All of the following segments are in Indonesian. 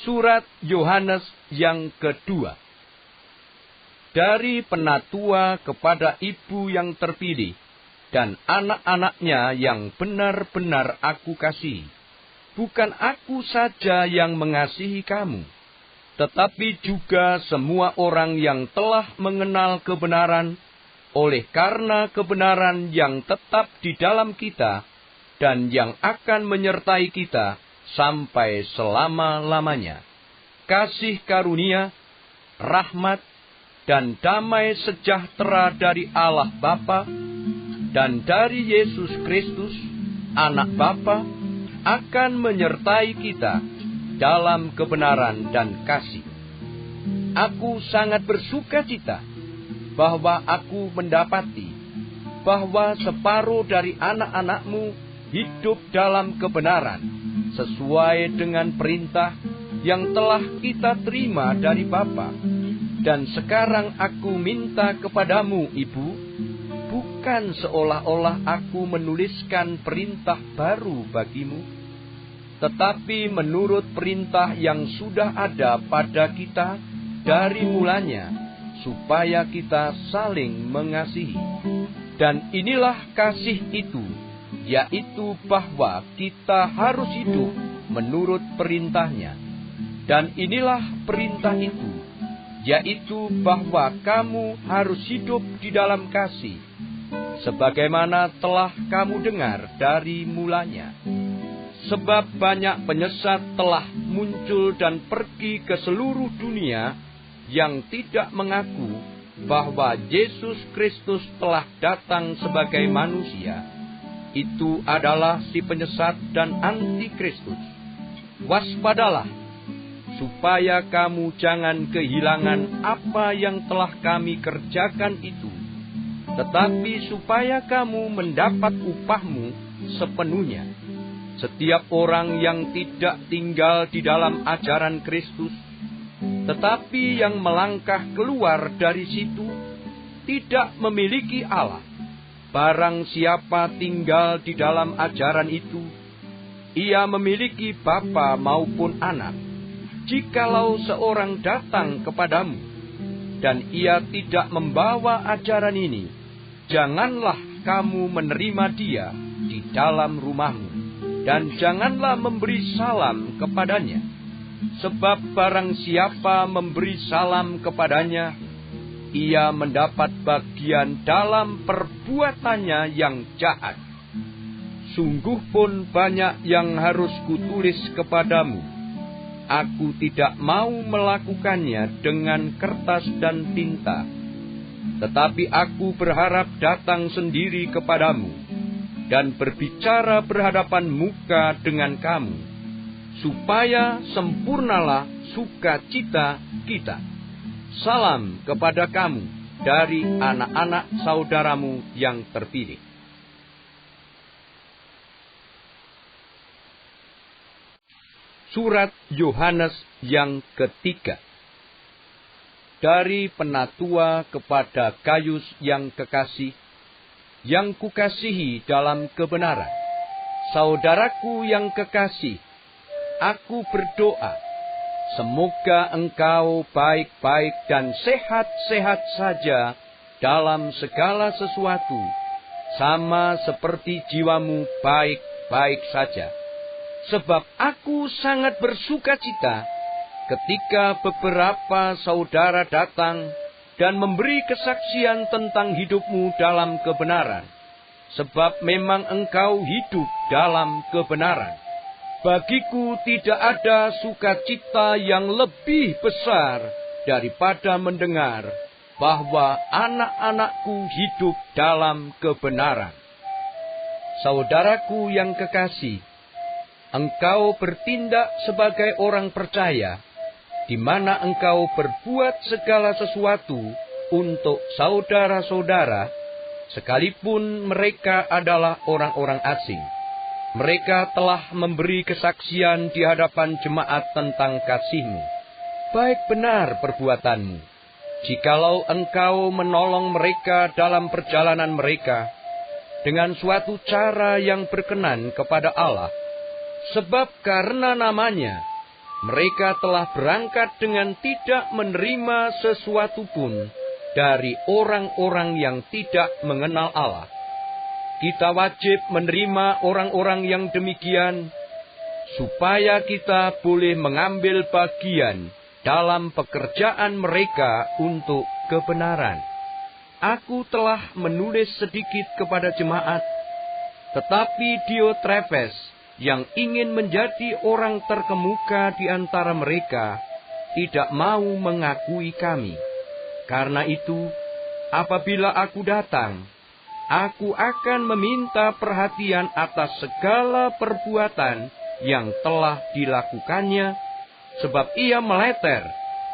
Surat Yohanes yang kedua. Dari penatua kepada ibu yang terpilih dan anak-anaknya yang benar-benar aku kasihi. Bukan aku saja yang mengasihi kamu, tetapi juga semua orang yang telah mengenal kebenaran, oleh karena kebenaran yang tetap di dalam kita dan yang akan menyertai kita sampai selama-lamanya. Kasih karunia, rahmat, dan damai sejahtera dari Allah Bapa dan dari Yesus Kristus, Anak Bapa, akan menyertai kita dalam kebenaran dan kasih. Aku sangat bersuka cita bahwa aku mendapati bahwa separuh dari anak-anakmu hidup dalam kebenaran, sesuai dengan perintah yang telah kita terima dari Bapa. Dan sekarang aku minta kepadamu, Ibu, bukan seolah-olah aku menuliskan perintah baru bagimu, tetapi menurut perintah yang sudah ada pada kita dari mulanya, supaya kita saling mengasihi. Dan inilah kasih itu, yaitu bahwa kita harus hidup menurut perintahnya. Dan inilah perintah itu, yaitu bahwa kamu harus hidup di dalam kasih, sebagaimana telah kamu dengar dari mulanya. Sebab banyak penyesat telah muncul dan pergi ke seluruh dunia yang tidak mengaku bahwa Yesus Kristus telah datang sebagai manusia. Itu adalah si penyesat dan antikristus. Waspadalah, supaya kamu jangan kehilangan apa yang telah kami kerjakan itu, tetapi supaya kamu mendapat upahmu sepenuhnya. Setiap orang yang tidak tinggal di dalam ajaran Kristus, tetapi yang melangkah keluar dari situ, tidak memiliki Allah. Barang siapa tinggal di dalam ajaran itu, ia memiliki Bapa maupun Anak. Jikalau seorang datang kepadamu, dan ia tidak membawa ajaran ini, janganlah kamu menerima dia di dalam rumahmu, dan janganlah memberi salam kepadanya. Sebab barang siapa memberi salam kepadanya, ia mendapat bagian dalam perbuatannya yang jahat. Sungguh pun banyak yang harus kutulis kepadamu. Aku tidak mau melakukannya dengan kertas dan tinta, tetapi aku berharap datang sendiri kepadamu dan berbicara berhadapan muka dengan kamu, supaya sempurnalah sukacita kita. Salam kepada kamu dari anak-anak saudaramu yang terpilih. Surat Yohanes yang ketiga. Dari penatua kepada Gayus yang kekasih, yang kukasihi dalam kebenaran. Saudaraku yang kekasih, aku berdoa, semoga engkau baik-baik dan sehat-sehat saja dalam segala sesuatu, sama seperti jiwamu baik-baik saja. Sebab aku sangat bersuka cita ketika beberapa saudara datang dan memberi kesaksian tentang hidupmu dalam kebenaran. Sebab memang engkau hidup dalam kebenaran. Bagiku tidak ada sukacita yang lebih besar daripada mendengar bahwa anak-anakku hidup dalam kebenaran. Saudaraku yang kekasih, engkau bertindak sebagai orang percaya, di mana engkau berbuat segala sesuatu untuk saudara-saudara, sekalipun mereka adalah orang-orang asing. Mereka telah memberi kesaksian di hadapan jemaat tentang kasih-Mu. Baik benar perbuatanmu, jikalau engkau menolong mereka dalam perjalanan mereka, dengan suatu cara yang berkenan kepada Allah. Sebab karena namanya, mereka telah berangkat dengan tidak menerima sesuatu pun dari orang-orang yang tidak mengenal Allah. Kita wajib menerima orang-orang yang demikian, supaya kita boleh mengambil bagian dalam pekerjaan mereka untuk kebenaran. Aku telah menulis sedikit kepada jemaat, tetapi Diotrefes yang ingin menjadi orang terkemuka di antara mereka tidak mau mengakui kami. Karena itu, apabila aku datang, aku akan meminta perhatian atas segala perbuatan yang telah dilakukannya, sebab ia meleter,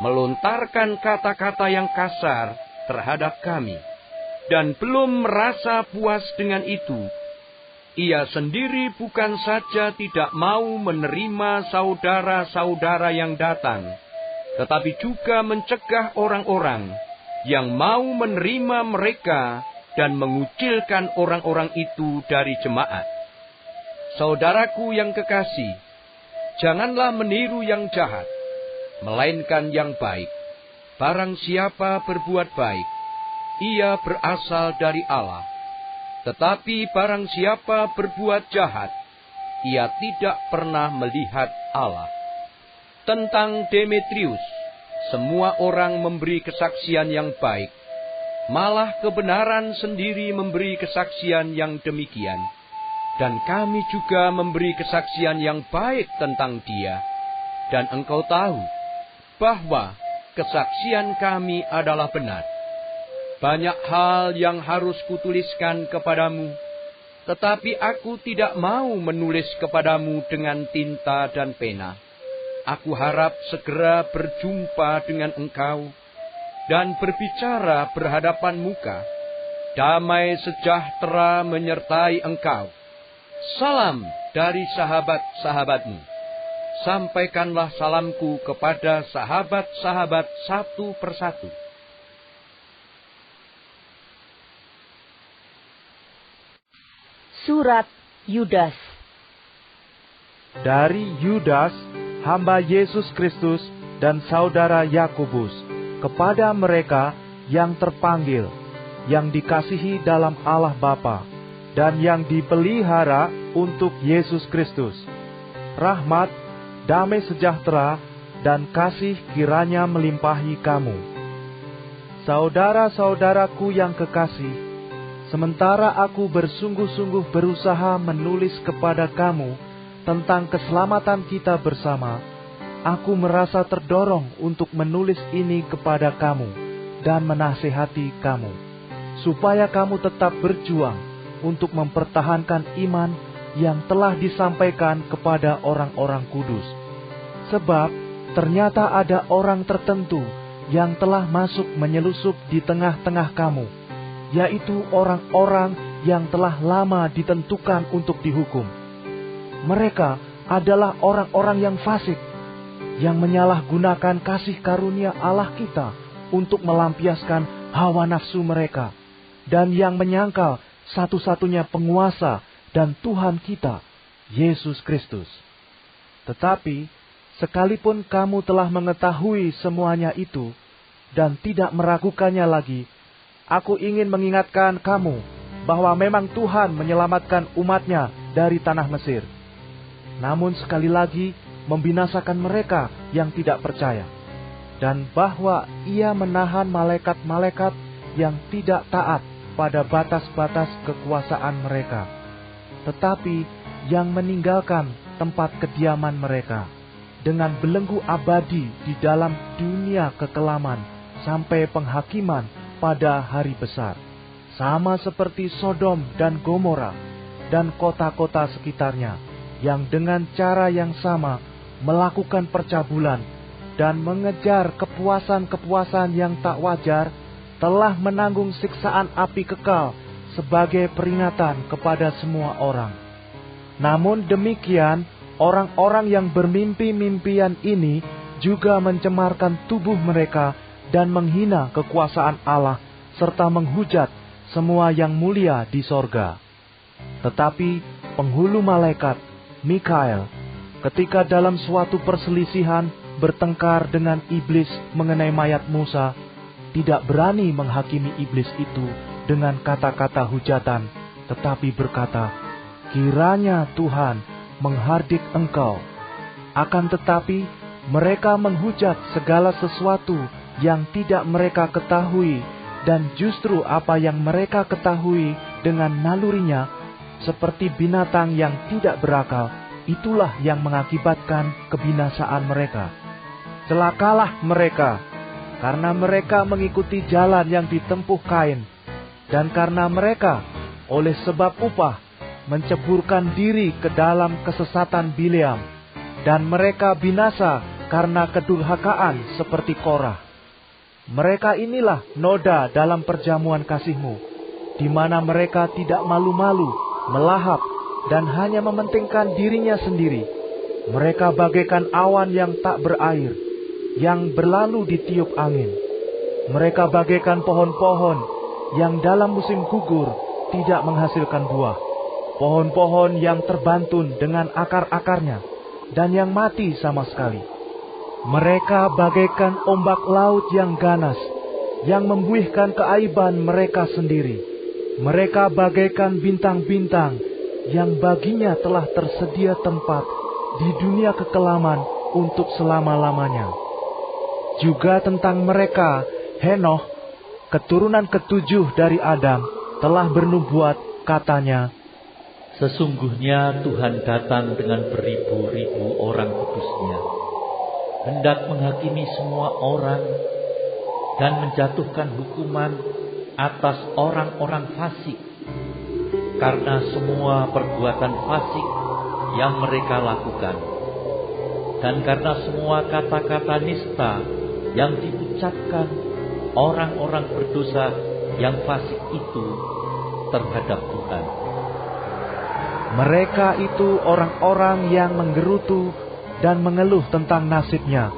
melontarkan kata-kata yang kasar terhadap kami, dan belum merasa puas dengan itu. Ia sendiri bukan saja tidak mau menerima saudara-saudara yang datang, tetapi juga mencegah orang-orang yang mau menerima mereka dan mengucilkan orang-orang itu dari jemaat. Saudaraku yang kekasih, janganlah meniru yang jahat, melainkan yang baik. Barang siapa berbuat baik, ia berasal dari Allah. Tetapi barang siapa berbuat jahat, ia tidak pernah melihat Allah. Tentang Demetrius, semua orang memberi kesaksian yang baik, malah kebenaran sendiri memberi kesaksian yang demikian. Dan kami juga memberi kesaksian yang baik tentang dia. Dan engkau tahu bahwa kesaksian kami adalah benar. Banyak hal yang harus kutuliskan kepadamu, tetapi aku tidak mau menulis kepadamu dengan tinta dan pena. Aku harap segera berjumpa dengan engkau dan berbicara berhadapan muka. Damai sejahtera menyertai engkau. Salam dari sahabat-sahabatmu. Sampaikanlah salamku kepada sahabat-sahabat satu persatu. Surat Yudas. Dari Yudas, hamba Yesus Kristus dan saudara Yakobus, kepada mereka yang terpanggil, yang dikasihi dalam Allah Bapa, dan yang dipelihara untuk Yesus Kristus. Rahmat, damai sejahtera, dan kasih kiranya melimpahi kamu. Saudara-saudaraku yang kekasih, sementara aku bersungguh-sungguh berusaha menulis kepada kamu tentang keselamatan kita bersama, aku merasa terdorong untuk menulis ini kepada kamu dan menasihati kamu, supaya kamu tetap berjuang untuk mempertahankan iman yang telah disampaikan kepada orang-orang kudus. Sebab ternyata ada orang tertentu yang telah masuk menyelusup di tengah-tengah kamu, yaitu orang-orang yang telah lama ditentukan untuk dihukum. Mereka adalah orang-orang yang fasik, yang menyalahgunakan kasih karunia Allah kita untuk melampiaskan hawa nafsu mereka, dan yang menyangkal satu-satunya penguasa dan Tuhan kita, Yesus Kristus. Tetapi, sekalipun kamu telah mengetahui semuanya itu, dan tidak meragukannya lagi, aku ingin mengingatkan kamu bahwa memang Tuhan menyelamatkan umat-Nya dari tanah Mesir. Namun sekali lagi membinasakan mereka yang tidak percaya. Dan bahwa Ia menahan malaikat-malaikat yang tidak taat pada batas-batas kekuasaan mereka, tetapi yang meninggalkan tempat kediaman mereka, dengan belenggu abadi di dalam dunia kekelaman sampai penghakiman pada hari besar, sama seperti Sodom dan Gomora dan kota-kota sekitarnya, yang dengan cara yang sama melakukan percabulan dan mengejar kepuasan-kepuasan yang tak wajar, telah menanggung siksaan api kekal sebagai peringatan kepada semua orang. Namun demikian, orang-orang yang bermimpi-mimpian ini juga mencemarkan tubuh mereka dan menghina kekuasaan Allah, serta menghujat semua yang mulia di sorga. Tetapi penghulu malaikat, Mikael, ketika dalam suatu perselisihan bertengkar dengan iblis mengenai mayat Musa, tidak berani menghakimi iblis itu dengan kata-kata hujatan, tetapi berkata, "Kiranya Tuhan menghardik engkau." Akan tetapi mereka menghujat segala sesuatu yang tidak mereka ketahui, dan justru apa yang mereka ketahui dengan nalurinya, seperti binatang yang tidak berakal, itulah yang mengakibatkan kebinasaan mereka. Celakalah mereka, karena mereka mengikuti jalan yang ditempuh Kain, dan karena mereka, oleh sebab upah, menceburkan diri ke dalam kesesatan Bileam, dan mereka binasa karena kedurhakaan seperti Korah. Mereka inilah noda dalam perjamuan kasih-Mu, di mana mereka tidak malu-malu, melahap, dan hanya mementingkan dirinya sendiri. Mereka bagaikan awan yang tak berair, yang berlalu ditiup angin. Mereka bagaikan pohon-pohon yang dalam musim gugur tidak menghasilkan buah, pohon-pohon yang terbantun dengan akar-akarnya, dan yang mati sama sekali. Mereka bagaikan ombak laut yang ganas, yang membuihkan keaiban mereka sendiri. Mereka bagaikan bintang-bintang yang baginya telah tersedia tempat di dunia kekelaman untuk selama-lamanya. Juga tentang mereka, Henoh, keturunan ketujuh dari Adam, telah bernubuat, katanya, "Sesungguhnya Tuhan datang dengan beribu-ribu orang kudus-Nya, hendak menghakimi semua orang dan menjatuhkan hukuman atas orang-orang fasik, karena semua perbuatan fasik yang mereka lakukan, dan karena semua kata-kata nista yang diucapkan orang-orang berdosa yang fasik itu terhadap Tuhan." Mereka itu orang-orang yang menggerutu dan mengeluh tentang nasibnya,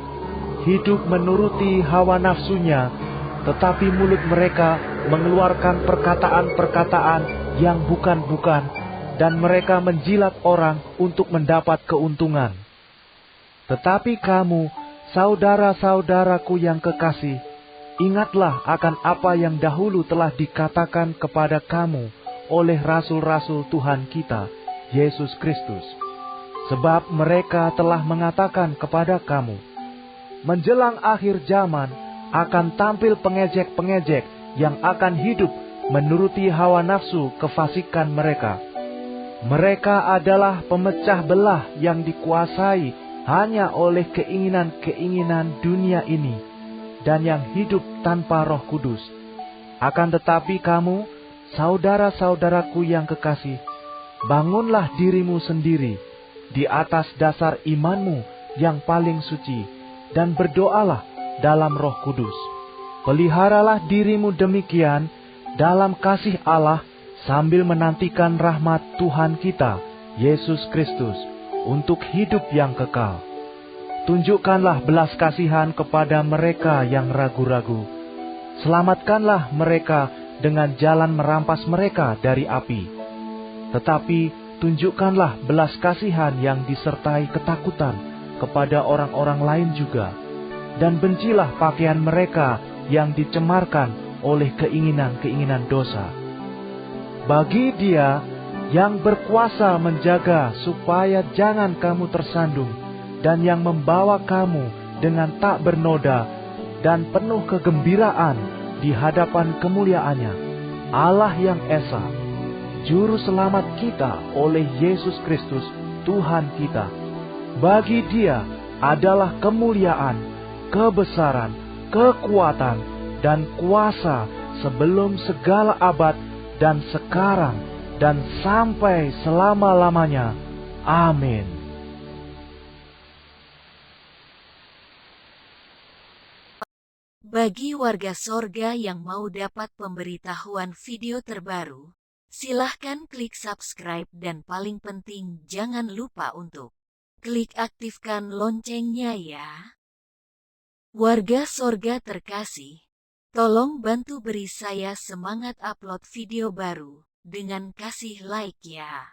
hidup menuruti hawa nafsunya, tetapi mulut mereka mengeluarkan perkataan-perkataan yang bukan-bukan, dan mereka menjilat orang untuk mendapat keuntungan. Tetapi kamu, saudara-saudaraku yang kekasih, ingatlah akan apa yang dahulu telah dikatakan kepada kamu oleh rasul-rasul Tuhan kita, Yesus Kristus. Sebab mereka telah mengatakan kepada kamu, menjelang akhir zaman akan tampil pengejek-pengejek yang akan hidup menuruti hawa nafsu kefasikan mereka. Mereka adalah pemecah belah yang dikuasai hanya oleh keinginan-keinginan dunia ini, dan yang hidup tanpa Roh Kudus. Akan tetapi kamu, saudara-saudaraku yang kekasih, bangunlah dirimu sendiri di atas dasar imanmu yang paling suci, dan berdoalah dalam Roh Kudus. Peliharalah dirimu demikian dalam kasih Allah, sambil menantikan rahmat Tuhan kita, Yesus Kristus, untuk hidup yang kekal. Tunjukkanlah belas kasihan kepada mereka yang ragu-ragu. Selamatkanlah mereka dengan jalan merampas mereka dari api. Tetapi tunjukkanlah belas kasihan yang disertai ketakutan kepada orang-orang lain juga, dan bencilah pakaian mereka yang dicemarkan oleh keinginan-keinginan dosa. Bagi Dia yang berkuasa menjaga supaya jangan kamu tersandung, dan yang membawa kamu dengan tak bernoda dan penuh kegembiraan di hadapan kemuliaannya, Allah yang Esa, Juru Selamat kita oleh Yesus Kristus Tuhan kita. Bagi Dia adalah kemuliaan, kebesaran, kekuatan, dan kuasa sebelum segala abad, dan sekarang, dan sampai selama-lamanya. Amin. Bagi warga sorga yang mau dapat pemberitahuan video terbaru, silahkan klik subscribe, dan paling penting jangan lupa untuk klik aktifkan loncengnya ya. Warga sorga terkasih, tolong bantu beri saya semangat upload video baru dengan kasih like ya.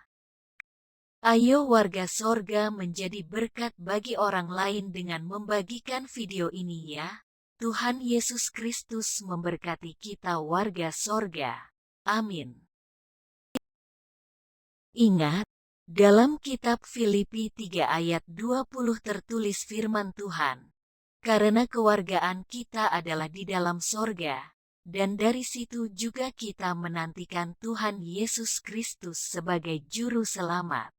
Ayo warga sorga menjadi berkat bagi orang lain dengan membagikan video ini ya. Tuhan Yesus Kristus memberkati kita warga sorga. Amin. Ingat, dalam kitab Filipi 3 ayat 20 tertulis firman Tuhan, karena kewargaan kita adalah di dalam sorga, dan dari situ juga kita menantikan Tuhan Yesus Kristus sebagai Juru Selamat.